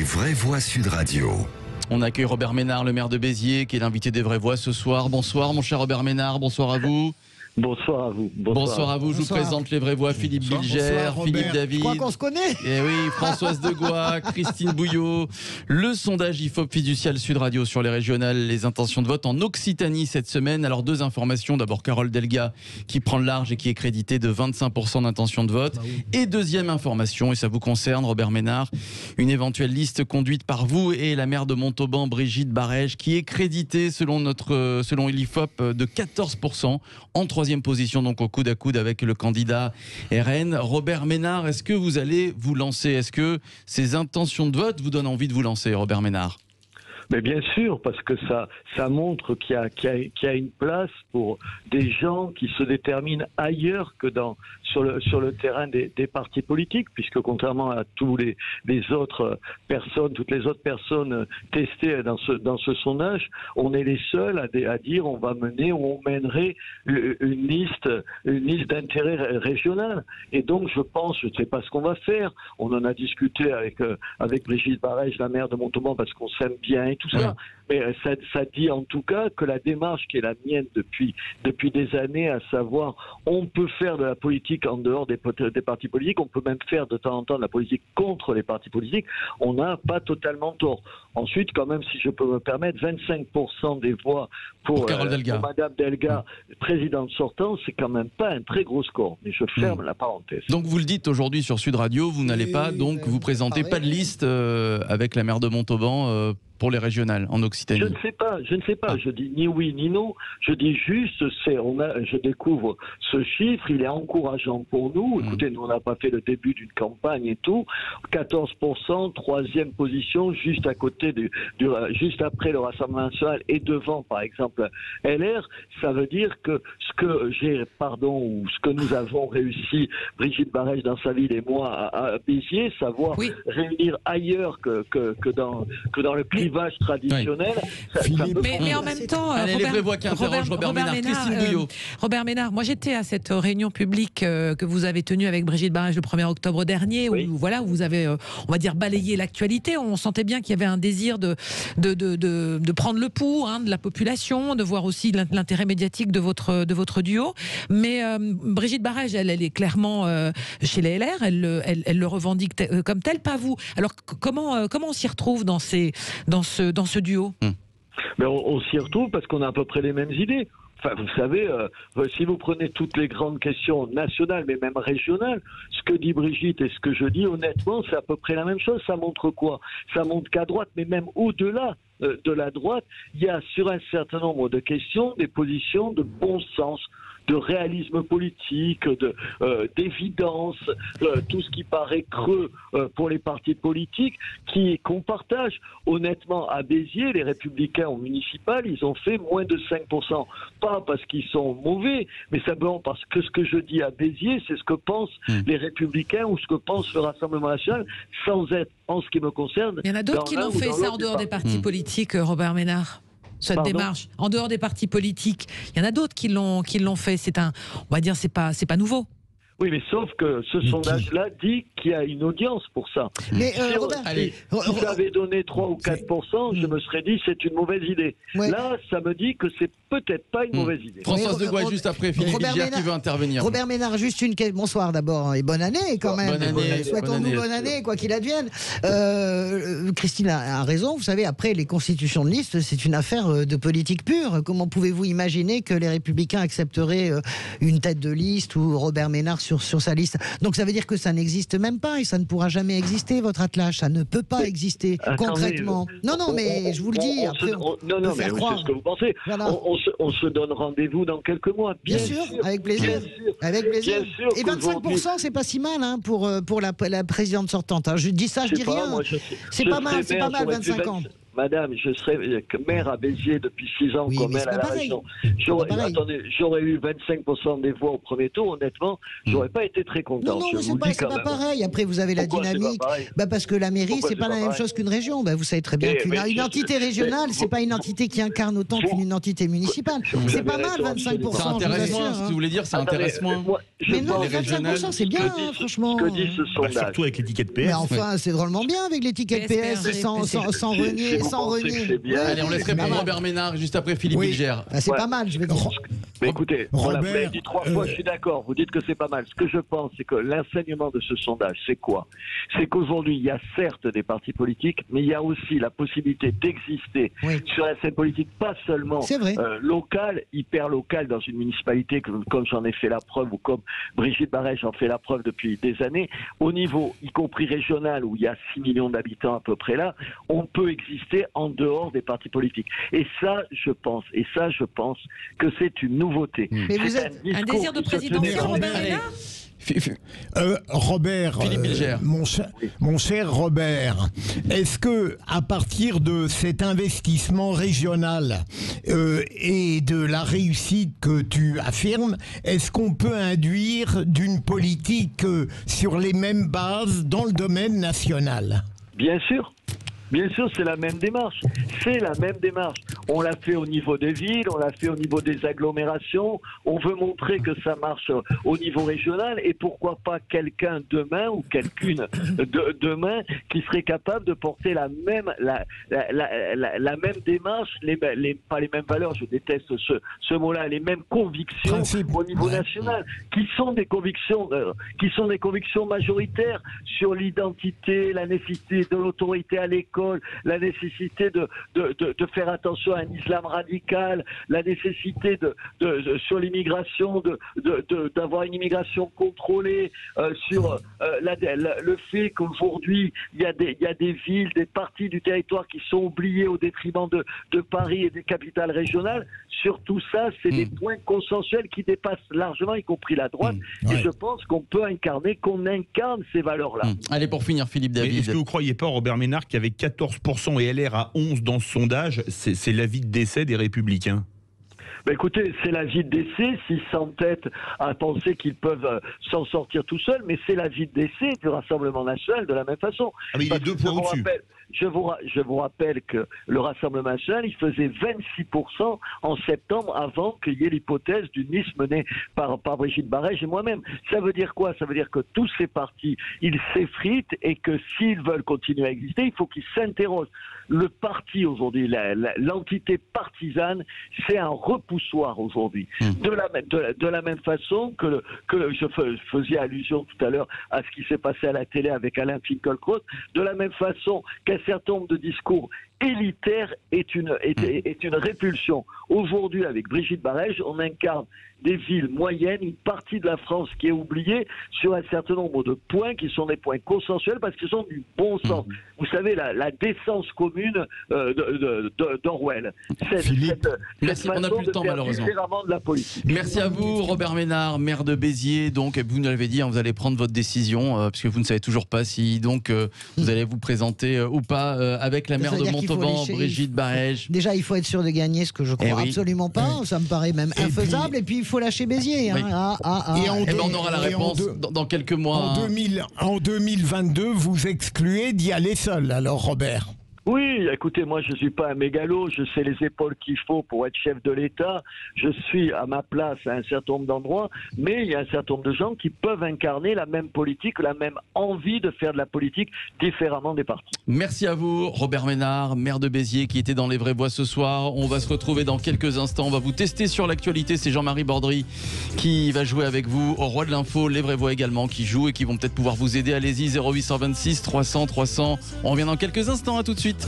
Vraies Voix Sud Radio. On accueille Robert Ménard, le maire de Béziers, qui est l'invité des Vraies Voix ce soir. Bonsoir mon cher Robert Ménard, bonsoir à vous. Bonsoir à vous. Bonsoir à vous, je vous présente les Vraies Voix, Philippe Bilger, Philippe David. Je crois qu'on se connaît. Et oui, Françoise Degois, Christine Bouillot. Le sondage IFOP fiducial Sud Radio sur les régionales, les intentions de vote en Occitanie cette semaine. Alors deux informations, d'abord Carole Delga qui prend le large et qui est créditée de 25% d'intention de vote. Et deuxième information, et ça vous concerne Robert Ménard, une éventuelle liste conduite par vous et la maire de Montauban, Brigitte Barège, qui est créditée selon l'IFOP de 14%, en troisième position, donc au coude à coude avec le candidat RN. Robert Ménard, est-ce que vous allez vous lancer? Est-ce que ces intentions de vote vous donnent envie de vous lancer, Robert Ménard? Mais bien sûr, parce que ça montre qu'il y a une place pour des gens qui se déterminent ailleurs que sur le terrain des partis politiques, puisque contrairement à toutes les autres personnes testées dans ce sondage, on est les seuls à dire on va mener ou on mènerait une liste d'intérêt régional. Et donc je ne sais pas ce qu'on va faire. On en a discuté avec Brigitte Barège, la maire de Montauban, parce qu'on s'aime bien et tout ça. Mais ça dit en tout cas que la démarche qui est la mienne depuis des années, à savoir on peut faire de la politique en dehors des partis politiques, on peut même faire de temps en temps de la politique contre les partis politiques, on n'a pas totalement tort. Ensuite, quand même, si je peux me permettre, 25% des voix pour Madame Delga, présidente sortante, c'est quand même pas un très gros score. Mais je ferme la parenthèse. Donc vous le dites aujourd'hui sur Sud Radio, vous n'allez pas donc vous présenter pas de liste avec la maire de Montauban pour les régionales en Occitanie. Je ne sais pas. Je dis ni oui ni non. Je dis juste, je découvre ce chiffre, il est encourageant pour nous. Écoutez, nous on n'a pas fait le début d'une campagne et tout. 14%, troisième position, juste à côté juste après le Rassemblement national et devant, par exemple, LR. Ça veut dire que ce que nous avons réussi, Brigitte Barège dans sa ville et moi à Béziers, savoir réunir ailleurs que dans le clivage traditionnel. Mais en même temps, Robert Ménard, moi j'étais à cette réunion publique que vous avez tenue avec Brigitte Barège le 1er octobre dernier, où vous avez, on va dire, balayé l'actualité. On sentait bien qu'il y avait un désir de prendre le pouls de la population, de voir aussi l'intérêt médiatique de votre duo. Mais Brigitte Barège, elle est clairement chez les LR, elle le revendique comme tel, pas vous. Alors comment on s'y retrouve dans ce duo? Mais on s'y retrouve parce qu'on a à peu près les mêmes idées. Enfin, vous savez, si vous prenez toutes les grandes questions nationales, mais même régionales, ce que dit Brigitte et ce que je dis, honnêtement, c'est à peu près la même chose. Ça montre quoi? Ça montre qu'à droite, mais même au-delà de la droite, il y a sur un certain nombre de questions des positions de bon sens, de réalisme politique, d'évidence, tout ce qui paraît creux pour les partis politiques, qu'on partage. Honnêtement, à Béziers, les Républicains au municipal, ils ont fait moins de 5%. Pas parce qu'ils sont mauvais, mais simplement parce que ce que je dis à Béziers, c'est ce que pensent les Républicains ou ce que pense le Rassemblement national, sans être, en ce qui me concerne... Il y en a d'autres qui l'ont fait, ça, en dehors des partis politiques, Robert Ménard. Cette démarche, en dehors des partis politiques, il y en a d'autres qui l'ont fait. On va dire, c'est pas nouveau. Oui, mais sauf que ce sondage-là dit qu'il y a une audience pour ça. Mais si vous avez donné 3 ou 4%, je me serais dit c'est une mauvaise idée. Là, ça me dit que c'est peut-être pas une mauvaise idée. Françoise Degois, juste après, Philippe Bilger qui veut intervenir. Robert Ménard, juste une question. Bonsoir d'abord et bonne année quand même. Souhaitons-nous bonne année, quoi qu'il advienne. Christine a raison. Vous savez, après les constitutions de liste, c'est une affaire de politique pure. Comment pouvez-vous imaginer que les Républicains accepteraient une tête de liste ou Robert Ménard sur sa liste? Donc ça veut dire que ça n'existe même pas et ça ne pourra jamais exister, votre attelage. Ça ne peut pas exister concrètement. Non, mais je vous le dis. Non, mais c'est ce que vous pensez. Voilà. On se donne rendez-vous dans quelques mois. Bien sûr, avec plaisir. Avec plaisir. Et 25%, c'est pas si mal pour la présidente sortante. Je dis ça, je dis rien. C'est pas mal, 25 ans. madame, je serais maire à Béziers depuis 6 ans, comme maire à la région. J'aurais eu 25% des voix au premier tour, honnêtement, j'aurais pas été très content. Non, mais c'est pas pareil. Après, vous avez la dynamique. Parce que la mairie, c'est pas la même chose qu'une région. Vous savez très bien qu'une entité régionale, c'est pas une entité qui incarne autant qu'une entité municipale. C'est pas mal, 25%. C'est intéressant, ce que vous voulez dire, c'est intéressant. Mais non, 25%, c'est bien, franchement. Ce que dit ce sondage. Surtout avec l'étiquette PS. Mais enfin, c'est drôlement bien avec l'étiquette PS, sans renier. Allez, on laisse répondre Robert Ménard juste après Philippe Bilger. C'est pas mal, je vais dire. Mais écoutez, vous l'avez dit 3 fois, je suis d'accord, vous dites que c'est pas mal. Ce que je pense, c'est que l'enseignement de ce sondage, c'est quoi? C'est qu'aujourd'hui, il y a certes des partis politiques, mais il y a aussi la possibilité d'exister sur la scène politique, pas seulement locale, hyper locale dans une municipalité, comme j'en ai fait la preuve, ou comme Brigitte Barrès en fait la preuve depuis des années, au niveau, y compris régional, où il y a 6 millions d'habitants à peu près là, on peut exister en dehors des partis politiques. Et ça, je pense que c'est une nouveauté. Mais vous êtes un désir de présidentiel, Robert Ménard ? Robert, mon cher Robert, est-ce que à partir de cet investissement régional et de la réussite que tu affirmes, est-ce qu'on peut induire d'une politique sur les mêmes bases dans le domaine national? Bien sûr. Bien sûr, c'est la même démarche. C'est la même démarche. On l'a fait au niveau des villes, on l'a fait au niveau des agglomérations. On veut montrer que ça marche au niveau régional. Et pourquoi pas quelqu'un demain ou quelqu'une demain qui serait capable de porter la même démarche, pas les mêmes valeurs, je déteste ce mot-là, les mêmes convictions au niveau national, qui sont des convictions majoritaires sur l'identité, la nécessité de l'autorité à l'école, la nécessité de faire attention à un islam radical, la nécessité sur l'immigration d'avoir une immigration contrôlée, sur le fait qu'aujourd'hui il y a des villes, des parties du territoire qui sont oubliées au détriment de Paris et des capitales régionales. Sur tout ça, c'est des points consensuels qui dépassent largement, y compris la droite. Et je pense qu'on incarne ces valeurs-là. Allez, pour finir, Philippe David. Est-ce que vous ne croyez pas, Robert Ménard, qu'avec 14% et LR à 11% dans ce sondage, c'est l'avis de décès des Républicains? Écoutez, c'est l'avis de décès, s'ils s'entêtent à penser qu'ils peuvent s'en sortir tout seuls, mais c'est l'avis de décès du Rassemblement national de la même façon. Ah, mais il est 2 points au-dessus. Je vous rappelle que le Rassemblement national, il faisait 26% en septembre avant qu'il y ait l'hypothèse d'une liste menée par Brigitte Barrès et moi-même. Ça veut dire quoi? Ça veut dire que tous ces partis, ils s'effritent et que s'ils veulent continuer à exister, il faut qu'ils s'interrogent. Le parti aujourd'hui, l'entité partisane, c'est un repoussoir aujourd'hui. De la même façon que je faisais allusion tout à l'heure à ce qui s'est passé à la télé avec Alain Finkielkraut, de la même façon qu'un certain nombre de discours élitaires est une répulsion. Aujourd'hui, avec Brigitte Barrès, on incarne des villes moyennes, une partie de la France qui est oubliée sur un certain nombre de points qui sont des points consensuels parce qu'ils sont du bon sens. Vous savez, la décence commune d'Orwell. Merci, on n'a plus le temps malheureusement. De la politique. Merci à vous, Robert Ménard, maire de Béziers. Donc, vous nous l'avez dit, vous allez prendre votre décision puisque vous ne savez toujours pas si vous allez vous présenter ou pas avec la maire de Montauban, Brigitte Barrès. Déjà, il faut être sûr de gagner, ce que je crois absolument pas. Ça me paraît même infaisable. Et puis, il faut lâcher Béziers. Et on aura la réponse dans quelques mois. En 2022, vous excluez d'y aller seul, alors Robert? Oui, écoutez, moi je ne suis pas un mégalo, je sais les épaules qu'il faut pour être chef de l'État, je suis à ma place à un certain nombre d'endroits, mais il y a un certain nombre de gens qui peuvent incarner la même politique, la même envie de faire de la politique différemment des partis. Merci à vous, Robert Ménard, maire de Béziers, qui était dans Les Vrais Voix ce soir. On va se retrouver dans quelques instants, on va vous tester sur l'actualité, c'est Jean-Marie Bordry qui va jouer avec vous au Roi de l'Info, Les Vrais Voix également qui jouent et qui vont peut-être pouvoir vous aider. Allez-y, 0826 300 300, on revient dans quelques instants, à tout de suite.